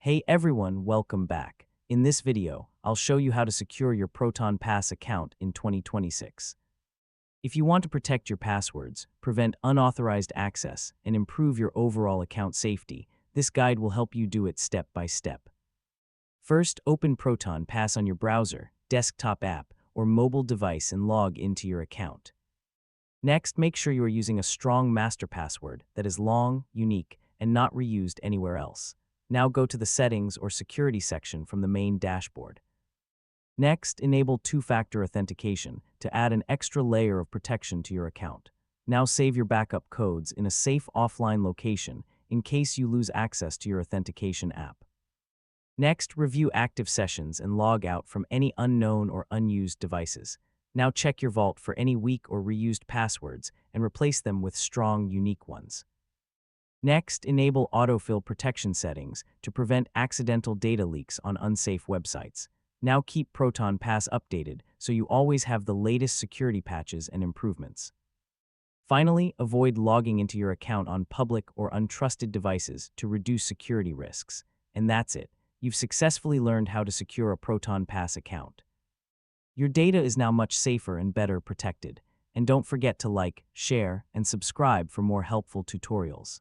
Hey everyone, welcome back. In this video, I'll show you how to secure your Proton Pass account in 2026. If you want to protect your passwords, prevent unauthorized access, and improve your overall account safety, this guide will help you do it step by step. First, open Proton Pass on your browser, desktop app, or mobile device and log into your account. Next, make sure you are using a strong master password that is long, unique, and not reused anywhere else. Now go to the Settings or Security section from the main dashboard. Next, enable two-factor authentication to add an extra layer of protection to your account. Now save your backup codes in a safe offline location in case you lose access to your authentication app. Next, review active sessions and log out from any unknown or unused devices. Now check your vault for any weak or reused passwords and replace them with strong, unique ones. Next, enable autofill protection settings to prevent accidental data leaks on unsafe websites. Now keep Proton Pass updated so you always have the latest security patches and improvements. Finally, avoid logging into your account on public or untrusted devices to reduce security risks. And that's it. You've successfully learned how to secure a Proton Pass account. Your data is now much safer and better protected. And don't forget to like, share, and subscribe for more helpful tutorials.